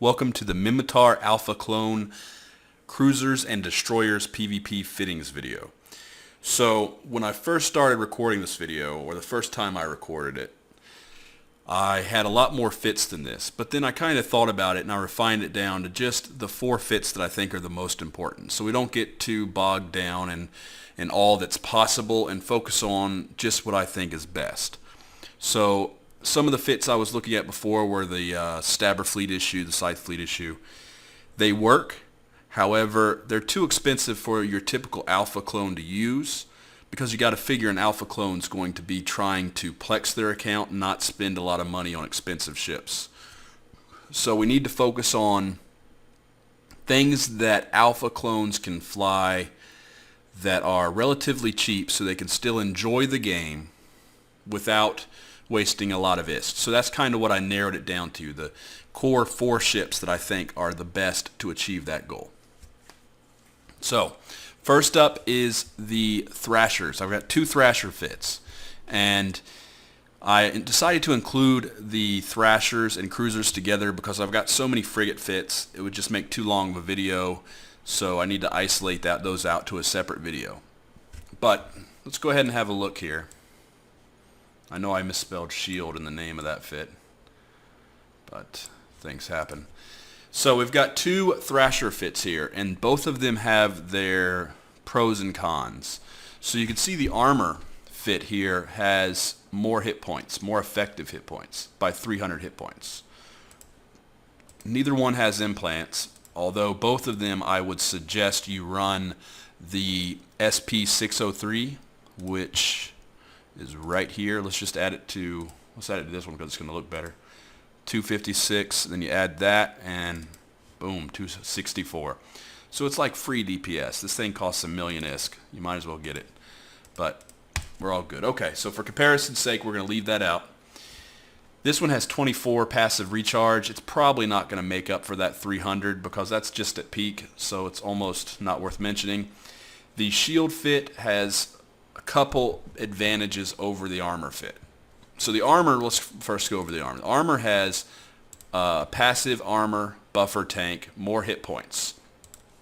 Welcome to the Minmatar Alpha Clone Cruisers and Destroyers PvP Fittings video. So when I first started recording this video, or the first time I recorded it, I had a lot more fits than this, but then I kind of thought about it and I refined it down to just the 4 fits that I think are the most important, so we don't get too bogged down in all that's possible and focus on just what I think is best. So some of the fits I was looking at before were the Stabber Fleet issue, the Scythe Fleet issue. They work, however, they're too expensive for your typical alpha clone to use, because you got to figure an alpha clone is going to be trying to plex their account and not spend a lot of money on expensive ships. So we need to focus on things that alpha clones can fly that are relatively cheap so they can still enjoy the game without wasting a lot of IST. So that's kind of what I narrowed it down to, the core 4 ships that I think are the best to achieve that goal. So first up is the Thrashers. I've got 2 Thrasher fits, and I decided to include the Thrashers and Cruisers together because I've got so many frigate fits it would just make too long of a video, so I need to isolate those out to a separate video. But let's go ahead and have a look here. I know I misspelled shield in the name of that fit, but things happen. So we've got 2 Thrasher fits here, and both of them have their pros and cons. So you can see the armor fit here has more hit points, more effective hit points, by 300 hit points. Neither one has implants, although both of them I would suggest you run the SP603, which is right here. Let's just add it to, let's add it to this one because it's going to look better. 256, then you add that, and boom, 264. So it's like free DPS. This thing costs a million ISK. You might as well get it. But we're all good. Okay, so for comparison's sake, we're going to leave that out. This one has 24 passive recharge. It's probably not going to make up for that 300 because that's just at peak, so it's almost not worth mentioning. The shield fit has a couple advantages over the armor fit. So the armor, let's first go over the armor. The armor has passive armor, buffer tank, more hit points.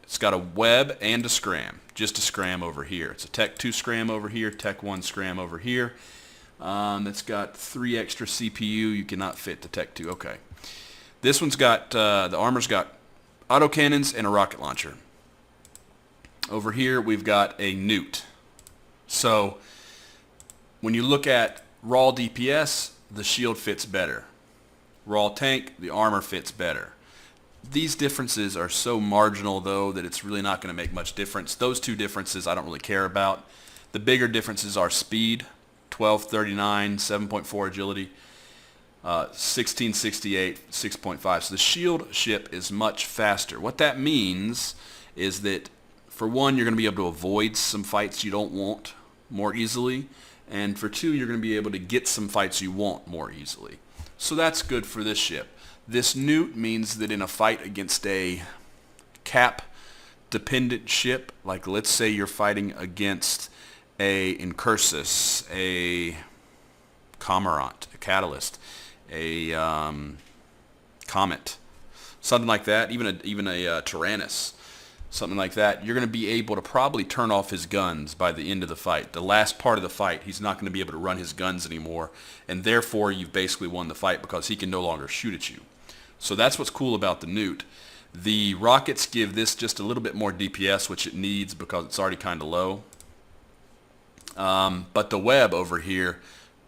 It's got a web and a scram, just a scram over here. It's a Tech 2 scram over here, Tech 1 scram over here. It's got 3 extra CPU. You cannot fit the Tech 2. Okay. This one's got, the armor's got autocannons and a rocket launcher. Over here we've got a newt. So when you look at raw DPS, the shield fits better. Raw tank, the armor fits better. These differences are so marginal though that it's really not going to make much difference. Those 2 differences I don't really care about. The bigger differences are speed, 1239, 7.4 agility, 1668, 6.5. So the shield ship is much faster. What that means is that, for one, you're going to be able to avoid some fights you don't want more easily, and for 2, you're going to be able to get some fights you want more easily. So that's good for this ship. This newt means that in a fight against a cap dependent ship, like let's say you're fighting against a Incursus, a Cormorant, a Catalyst, a Comet, something like that, even a Tyrannus, something like that, you're going to be able to probably turn off his guns by the end of the fight. The last part of the fight, he's not going to be able to run his guns anymore, and therefore you've basically won the fight because he can no longer shoot at you. So that's what's cool about the newt. The rockets give this just a little bit more DPS, which it needs because it's already kind of low. But the web over here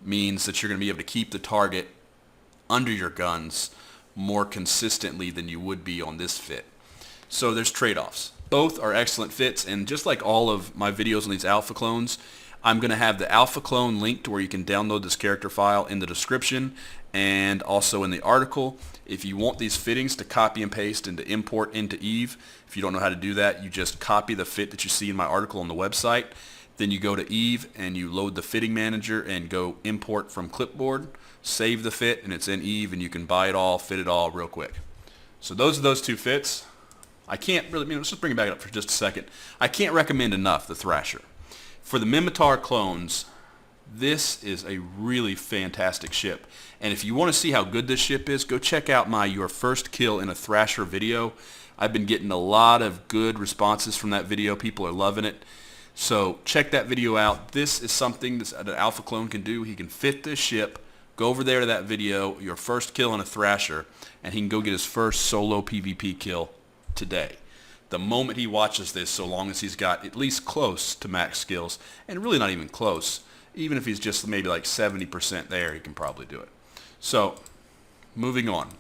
means that you're going to be able to keep the target under your guns more consistently than you would be on this fit. So there's trade-offs. Both are excellent fits, and just like all of my videos on these alpha clones, I'm going to have the alpha clone linked to where you can download this character file in the description and also in the article. If you want these fittings to copy and paste and to import into Eve, if you don't know how to do that, you just copy the fit that you see in my article on the website. Then you go to Eve and you load the fitting manager and go import from clipboard, save the fit, and it's in Eve, and you can buy it all, fit it all real quick. So those are those 2 fits. I can't really, let's just bring it back up for just a second. I can't recommend enough the Thrasher. For the Minmatar clones, This is a really fantastic ship. And if you want to see how good this ship is, go check out my Your First Kill in a Thrasher video. I've been getting a lot of good responses from that video. People are loving it. So check that video out. This is something that an Alpha Clone can do. He can fit this ship, go over there to that video, Your First Kill in a Thrasher, and he can go get his first solo PvP kill today. The moment he watches this, so long as he's got at least close to max skills, and really not even close, even if he's just maybe like 70% there, he can probably do it. So, moving on.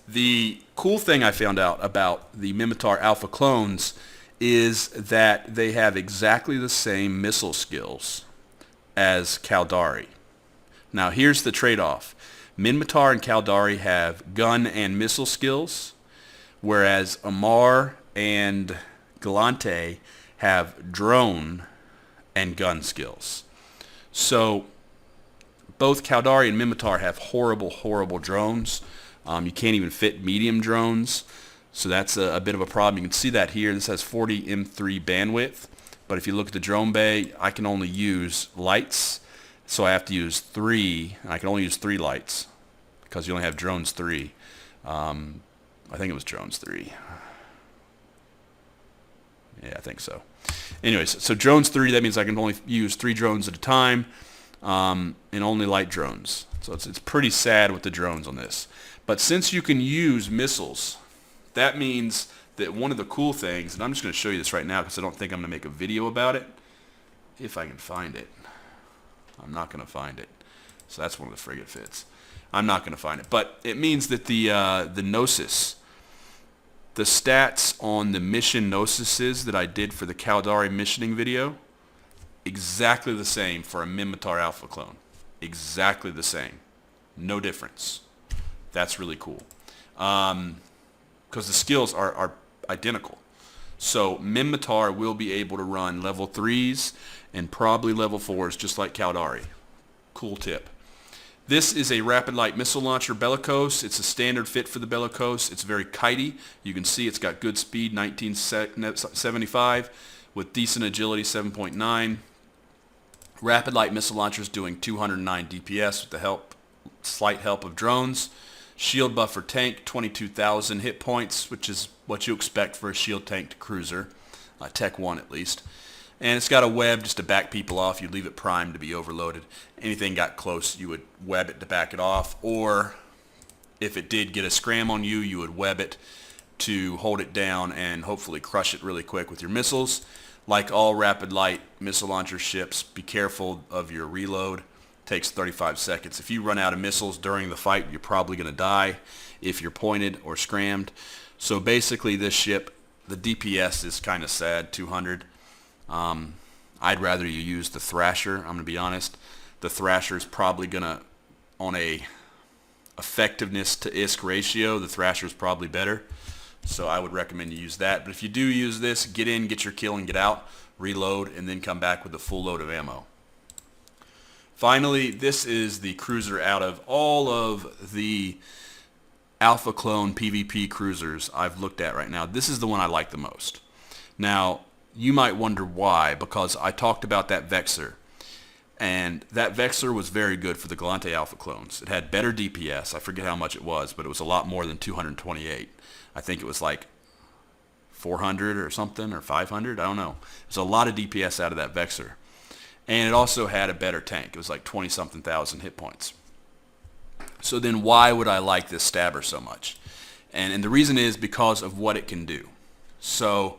The cool thing I found out about the Minmatar Alpha Clones is that they have exactly the same missile skills as Caldari. Now here's the trade-off. Minmatar and Caldari have gun and missile skills, whereas Amar and Galante have drone and gun skills. So both Caldari and Minmatar have horrible, horrible drones. You can't even fit medium drones. So that's a bit of a problem. You can see that here. This has 40 M3 bandwidth. But if you look at the drone bay, I can only use lights. So I have to use 3. And I can only use 3 lights because you only have drones 3. I think it was drones 3. Yeah, I think so. Anyways, so drones 3, that means I can only use 3 drones at a time, and only light drones. So it's pretty sad with the drones on this. But since you can use missiles, that means that one of the cool things, and I'm just going to show you this right now because I don't think I'm going to make a video about it, if I can find it. I'm not going to find it. So that's one of the frigate fits. I'm not going to find it. But it means that the Gnosis, the stats on the mission Gnosises that I did for the Caldari missioning video, exactly the same for a Minmatar Alpha Clone. Exactly the same. No difference. That's really cool. Because the skills are identical. So Minmatar will be able to run level 3s and probably level 4s just like Caldari. Cool tip. This is a rapid light missile launcher Bellicose. It's a standard fit for the Bellicose. It's very kitey. You can see it's got good speed, 1975, with decent agility, 7.9. Rapid light missile launchers doing 209 DPS with the slight help of drones. Shield buffer tank, 22,000 hit points, which is what you expect for a shield tanked cruiser, Tech 1 at least. And it's got a web just to back people off. You leave it primed to be overloaded. Anything got close, you would web it to back it off. Or if it did get a scram on you, you would web it to hold it down and hopefully crush it really quick with your missiles. Like all rapid light missile launcher ships, be careful of your reload. It takes 35 seconds. If you run out of missiles during the fight, you're probably going to die if you're pointed or scrammed. So basically this ship, the DPS is kind of sad, 200. I'd rather you use the Thrasher. I'm going to be honest. The Thrasher is probably going to, on a effectiveness to ISK ratio, the Thrasher is probably better. So I would recommend you use that. But if you do use this, get in, get your kill, and get out, reload, and then come back with a full load of ammo. Finally, this is the cruiser out of all of the Alpha Clone PvP cruisers I've looked at right now. This is the one I like the most. Now, you might wonder why, because I talked about that Vexor. And that Vexor was very good for the Galante Alpha Clones. It had better DPS. I forget how much it was, but it was a lot more than 228. I think it was like 400 or something, or 500. I don't know. There's a lot of DPS out of that Vexor. And it also had a better tank. It was like 20-something thousand hit points. So then why would I like this stabber so much? And the reason is because of what it can do. So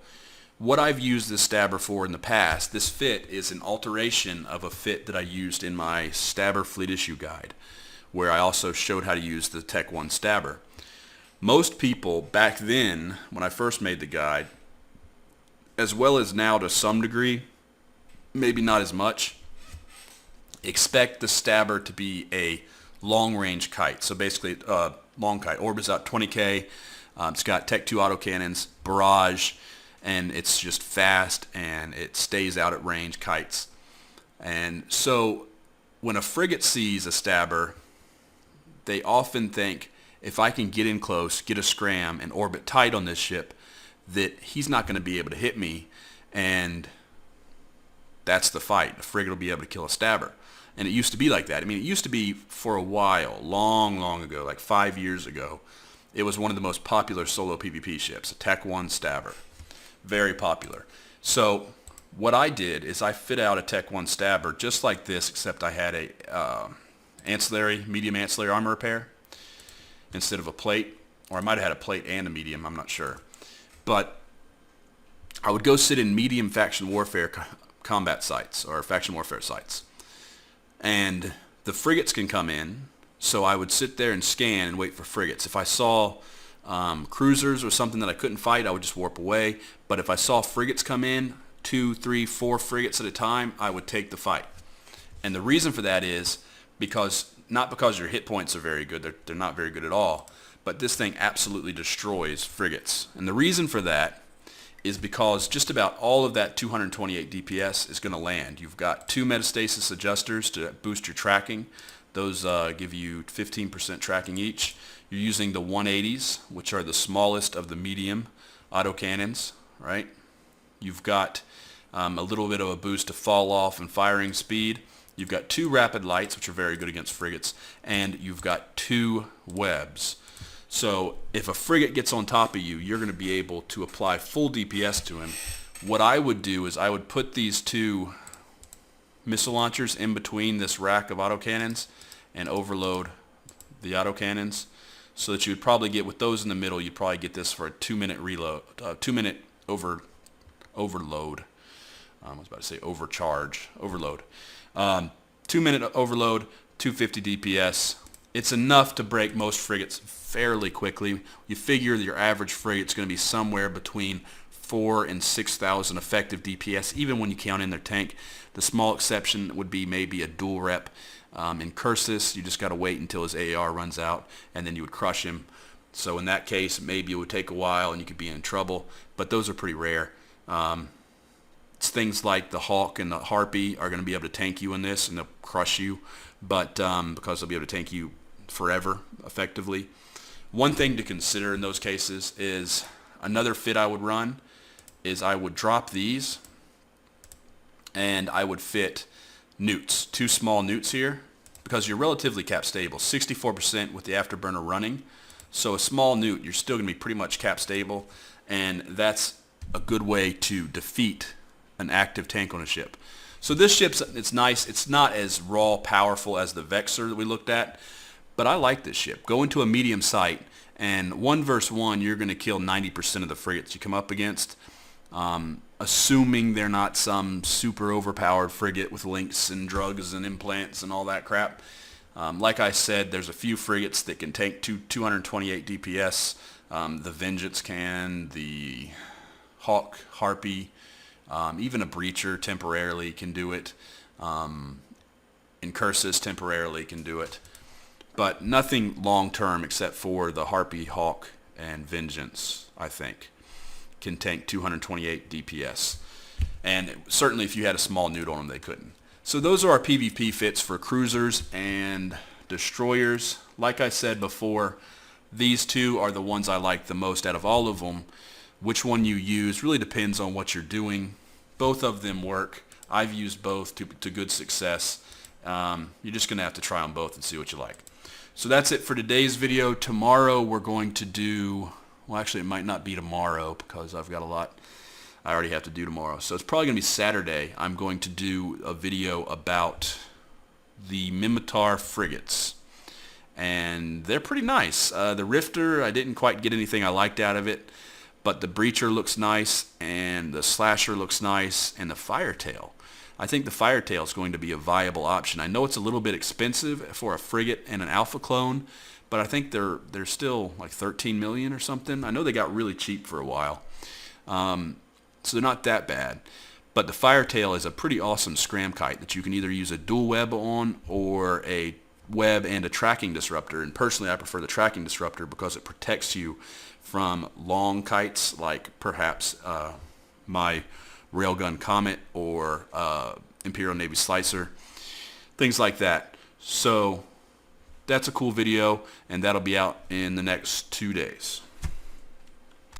what I've used this stabber for in the past, this fit is an alteration of a fit that I used in my stabber fleet issue guide, where I also showed how to use the Tech 1 stabber. Most people back then, when I first made the guide, as well as now to some degree, maybe not as much, expect the stabber to be a long-range kite. So basically, long kite, orbits out 20K. It's got Tech 2 autocannons, barrage, and it's just fast and it stays out at range, kites. And so when a frigate sees a stabber, they often think, if I can get in close, get a scram, and orbit tight on this ship, that he's not going to be able to hit me, and that's the fight. A frigate will be able to kill a stabber. And it used to be like that. I mean, it used to be for a while, long ago, like 5 years ago. It was one of the most popular solo PvP ships, a Tech 1 Stabber. Very popular. So what I did is I fit out a Tech 1 Stabber just like this, except I had a medium ancillary armor repair instead of a plate. Or I might have had a plate and a medium, I'm not sure. But I would go sit in medium faction warfare combat sites, or faction warfare sites. And the frigates can come in, so I would sit there and scan and wait for frigates. If I saw cruisers or something that I couldn't fight, I would just warp away. But if I saw frigates come in, 2, 3, 4 frigates at a time, I would take the fight. And the reason for that is not because your hit points are very good, they're not very good at all, but this thing absolutely destroys frigates. And the reason for that is because just about all of that 228 DPS is going to land. You've got 2 metastasis adjusters to boost your tracking. Those give you 15% tracking each. You're using the 180s, which are the smallest of the medium autocannons, right? You've got a little bit of a boost to fall off and firing speed. You've got 2 rapid lights, which are very good against frigates, and you've got 2 webs. So if a frigate gets on top of you, you're going to be able to apply full DPS to him. What I would do is I would put these 2 missile launchers in between this rack of autocannons and overload the autocannons, so that you would probably get, with those in the middle, you'd probably get this for a 2-minute reload, 2-minute overload. I was about to say overload. 2-minute overload, 250 DPS. It's enough to break most frigates fairly quickly. You figure that your average frigate's going to be somewhere between 4,000 and 6,000 effective DPS, even when you count in their tank. The small exception would be maybe a dual rep. In Cursus, you just got to wait until his AR runs out, and then you would crush him. So in that case, maybe it would take a while and you could be in trouble, but those are pretty rare. It's things like the Hawk and the Harpy are going to be able to tank you in this, and they'll crush you, but because they'll be able to tank you forever, effectively. One thing to consider in those cases is another fit I would run is I would drop these, and I would fit newts, 2 small newts here, because you're relatively cap stable, 64% with the afterburner running. So a small newt, you're still going to be pretty much cap stable, and that's a good way to defeat an active tank on a ship. So this ship's, it's nice. It's not as raw powerful as the Vexor that we looked at, but I like this ship. Go into a medium site, and 1 versus 1, you're going to kill 90% of the frigates you come up against, assuming they're not some super overpowered frigate with links and drugs and implants and all that crap. Like I said, there's a few frigates that can tank 228 DPS. The Vengeance can, the Hawk, Harpy, even a Breacher temporarily can do it. Incursus temporarily can do it. But nothing long-term except for the Harpy, Hawk, and Vengeance, I think, can tank 228 DPS. And certainly if you had a small newt on them, they couldn't. So those are our PvP fits for cruisers and destroyers. Like I said before, these 2 are the ones I like the most out of all of them. Which one you use really depends on what you're doing. Both of them work. I've used both to good success. You're just going to have to try them both and see what you like. So that's it for today's video. Tomorrow we're going to do, well, actually it might not be tomorrow because I've got a lot I already have to do tomorrow. So it's probably going to be Saturday. I'm going to do a video about the Minmatar frigates. And they're pretty nice. The Rifter, I didn't quite get anything I liked out of it. But the Breacher looks nice, and the Thrasher looks nice, and the Firetail. I think the Firetail is going to be a viable option. I know it's a little bit expensive for a frigate and an alpha clone, but I think they're still like 13 million or something. I know they got really cheap for a while. So they're not that bad. But the Firetail is a pretty awesome scram kite that you can either use a dual web on or a web and a tracking disruptor. And personally, I prefer the tracking disruptor because it protects you from long kites like perhaps my Railgun Comet or Imperial Navy Slicer, things like that. So that's a cool video, and that'll be out in the next 2 days.